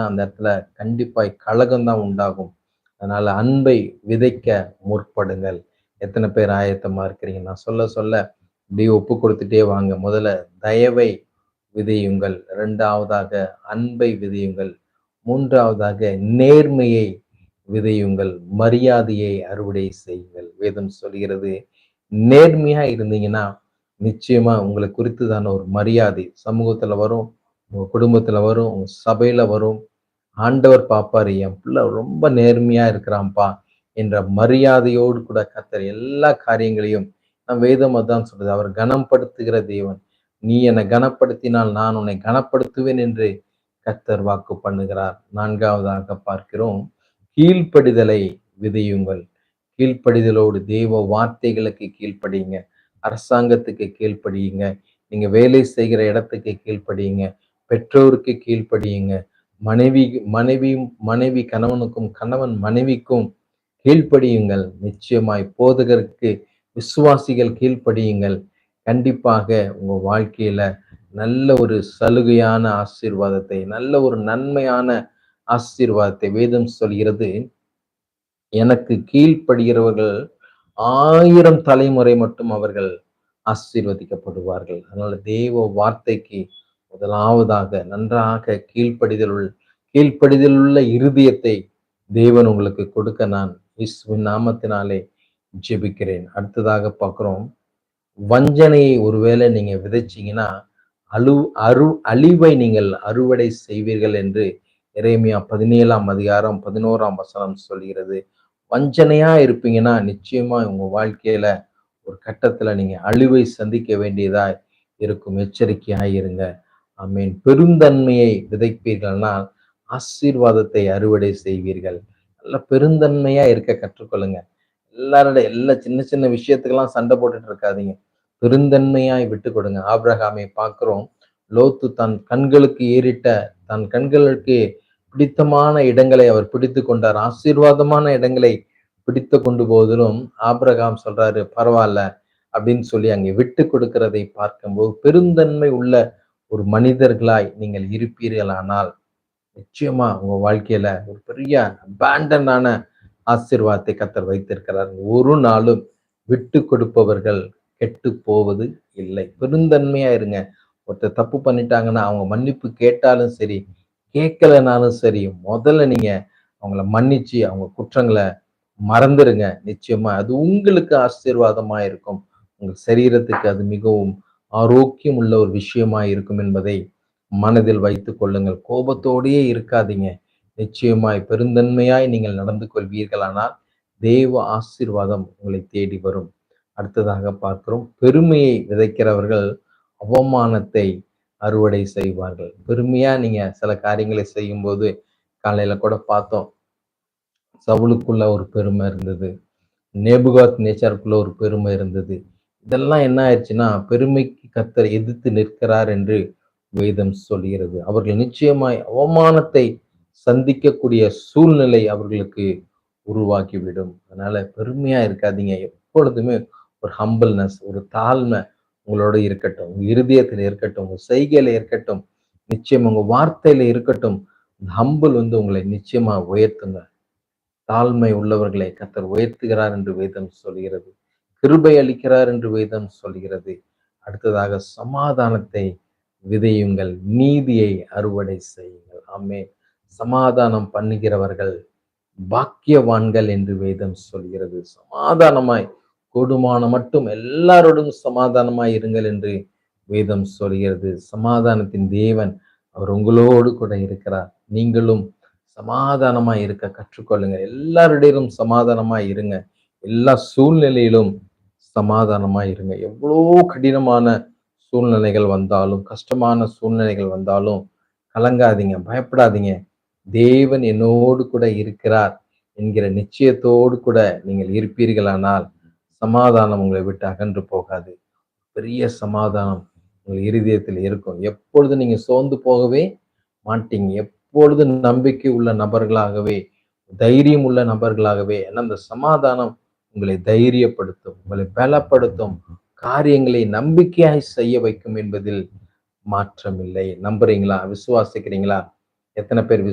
அந்த இடத்துல கண்டிப்பாய் கலகம் தான் உண்டாகும். அதனால அன்பை விதைக்க முற்படுங்கள். எத்தனை பேர் ஆயத்தமா இருக்கிறீங்க? நான் சொல்ல சொல்ல அப்படியே ஒப்பு கொடுத்துட்டே வாங்க. முதல்ல தயவை விதையுங்கள். 2வதாக அன்பை விதையுங்கள். 3வதாக நேர்மையை விதையுங்கள். மரியாதையை அறுவடை செய்யுங்கள். வேதம் சொல்கிறது, நேர்மையா இருந்தீங்கன்னா, நிச்சயமா உங்கள குறித்துதான ஒரு மரியாதை சமூகத்துல வரும், உங்க குடும்பத்துல வரும், உங்க சபையில வரும். ஆண்டவர் பார்ப்பாரு, என் பிள்ளை ரொம்ப நேர்மையா இருக்கிறான்ப்பா என்ற மரியாதையோடு கூட கர்த்தர் எல்லா காரியங்களையும் வேதம் அதான் சொல்றது. அவர் கனப்படுத்துகிற தேவன். நீ என்னை கனப்படுத்தினால் நான் உன்னை கனப்படுத்துவேன் என்று கர்த்தர் வாக்கு பண்ணுகிறார். 4வதாக பார்க்கிறோம், கீழ்ப்படிதலை விதையுங்கள். கீழ்ப்படிதலோடு தேவ வார்த்தைகளுக்கு கீழ்ப்படியுங்க. அரசாங்கத்துக்கு கீழ்ப்படியுங்க. நீங்க வேலை செய்கிற இடத்துக்கு கீழ்ப்படியுங்க. பெற்றோருக்கு கீழ்ப்படியுங்க. மனைவி மனைவியும் மனைவி கணவனுக்கும், கணவன் மனைவிக்கும் கீழ்ப்படியுங்கள். நிச்சயமாய் போதகருக்கு விசுவாசிகள் கீழ்ப்படியுங்கள். கண்டிப்பாக உங்க வாழ்க்கையில நல்ல ஒரு சலுகையான ஆசீர்வாதத்தை, நல்ல ஒரு நன்மையான ஆசீர்வாதத்தை வேதம் சொல்கிறது. எனக்கு கீழ்ப்படுகிறவர்கள் 1000 தலைமுறை மட்டும் அவர்கள் ஆசீர்வதிக்கப்படுவார்கள். அதனால தேவ வார்த்தைக்கு முதலாவதாக நன்றாக கீழ்ப்படிதலுள்ள இருதயத்தை தேவன் உங்களுக்கு கொடுக்க நான் இயேசுவின் நாமத்தினாலே ஜெபிக்கிறேன். அடுத்ததாக பார்க்கிறோம், வஞ்சனையை ஒருவேளை நீங்க விதைச்சீங்கன்னா அழு அழிவை நீங்கள் அறுவடை செய்வீர்கள் என்று எரேமியா 17ஆம் அதிகாரம் 11ஆம் வசனம் சொல்கிறது. வஞ்சனையா இருப்பீங்கன்னா நிச்சயமா உங்க வாழ்க்கையில ஒரு கட்டத்துல நீங்க அழிவை சந்திக்க வேண்டியதா இருக்கும். எச்சரிக்கையாய் இருங்க. ஆமென். பெருந்தன்மையை விதைப்பீர்கள்னால் ஆசீர்வாதத்தை அறுவடை செய்வீர்கள். நல்ல பெருந்தன்மையா இருக்க கற்றுக்கொள்ளுங்க. எல்லா சின்ன சின்ன விஷயத்துக்கெல்லாம் சண்டை போட்டுட்டு இருக்காதீங்க. பெருந்தன்மையாய் விட்டு கொடுங்க. ஆபிரகாமை பார்க்கிறோம். லோத்து தன் கண்களுக்கு பிடித்தமான இடங்களை அவர் பிடித்து கொண்டார். ஆசீர்வாதமான இடங்களை பிடித்து கொண்டு போதிலும் ஆபிரகாம் சொல்றாரு, பரவாயில்ல அப்படின்னு சொல்லி அங்கே விட்டு கொடுக்கிறதை பார்க்கும்போது, பெருந்தன்மை உள்ள ஒரு மனிதர்களாய் நீங்கள் இருப்பீர்களானால் நிச்சயமா உங்க வாழ்க்கையில ஒரு பெரிய அபேண்டனான ஆசீர்வாதத்தை கர்த்தர் வைத்திருக்கிறார். ஒரு நாளும் விட்டு கொடுப்பவர்கள் கெட்டு போவது இல்லை. பெருந்தன்மையா இருங்க. ஒருத்தர் தப்பு பண்ணிட்டாங்கன்னா அவங்க மன்னிப்பு கேட்டாலும் சரி, கேட்கலனாலும் சரி, முதல்ல நீங்க அவங்கள மன்னிச்சு அவங்க குற்றங்களை மறந்துருங்க. நிச்சயமா அது உங்களுக்கு ஆசீர்வாதமா இருக்கும். உங்கள் சரீரத்துக்கு அது மிகவும் ஆரோக்கியம் உள்ள ஒரு விஷயமா இருக்கும் என்பதை மனதில் வைத்துக் கொள்ளுங்கள். கோபத்தோடையே இருக்காதீங்க. நிச்சயமாய் பெருந்தன்மையாய் நீங்கள் நடந்து கொள்வீர்களானால் தேவ ஆசீர்வாதம் உங்களை தேடி வரும். அடுத்ததாக பார்க்கிறோம், பெருமையை விதைக்கிறவர்கள் அவமானத்தை அறுவடை செய்வார்கள். பெருமையா நீங்க சில காரியங்களை செய்யும்போது, காலையில கூட பார்த்தோம், சவுலுக்குள்ள ஒரு பெருமை இருந்தது. நேபுகாத் நேச்சாருக்குள்ள ஒரு பெருமை இருந்தது. இதெல்லாம் என்ன ஆயிடுச்சுன்னா, பெருமைக்கு கர்த்தர் எதிர்த்து நிற்கிறார் என்று வேதம் சொல்கிறது. அவர்கள் நிச்சயமாய் அவமானத்தை சந்திக்கக்கூடிய சூழ்நிலை அவர்களுக்கு உருவாக்கிவிடும். அதனால பெருமையா இருக்காதீங்க. எப்பொழுதுமே ஒரு ஹம்பிள்னஸ், ஒரு தாழ்மை உங்களோட இருக்கட்டும். உங்க இருதயத்துல இருக்கட்டும், உங்க செய்கையில இருக்கட்டும், நிச்சயம் உங்க வார்த்தையில இருக்கட்டும். இந்த ஹம்பிள் உங்களை நிச்சயமா உயர்த்துங்க. தாழ்மை உள்ளவர்களை கர்த்தர் உயர்த்துகிறார் என்று வேதம் சொல்கிறது. கிருபை அளிக்கிறார் என்று வேதம் சொல்கிறது. அடுத்ததாக சமாதானத்தை விதையுங்கள், நீதியை அறுவடை செய்யுங்கள். ஆமென். சமாதானம் பண்ணுகிறவர்கள் பாக்கியவான்கள் என்று வேதம் சொல்கிறது. சமாதானமாய் கூடுமான மட்டும் எல்லாரோடும் சமாதானமாய் இருங்கள் என்று வேதம் சொல்கிறது. சமாதானத்தின் தேவன் அவர் உங்களோடு கூட இருக்கிறார். நீங்களும் சமாதானமாய் இருக்க கற்றுக்கொள்ளுங்க. எல்லாரிடையிலும் சமாதானமாய் இருங்க. எல்லா சூழ்நிலையிலும் சமாதானமாய் இருங்க. எவ்வளோ கடினமான சூழ்நிலைகள் வந்தாலும், கஷ்டமான சூழ்நிலைகள் வந்தாலும் கலங்காதீங்க, பயப்படாதீங்க. தேவன் என்னோடு கூட இருக்கிறார் என்கிற நிச்சயத்தோடு கூட நீங்கள் இருப்பீர்களானால் சமாதானம் உங்களை விட்டு அகன்று போகாது. பெரிய சமாதானம் உங்கள் இருதயத்தில் இருக்கும். எப்பொழுது நீங்க சோர்ந்து போகவே மாட்டீங்க. எப்பொழுது நம்பிக்கை உள்ள நபர்களாகவே, தைரியம் உள்ள நபர்களாகவே, ஏன்னா அந்த சமாதானம் உங்களை தைரியப்படுத்தும், உங்களை பலப்படுத்தும், காரியங்களை நம்பிக்கையாய் செய்ய வைக்கும் என்பதில் மாற்றமில்லை. நம்புறீங்களா? விசுவாசிக்கிறீங்களா? எத்தனை பேர்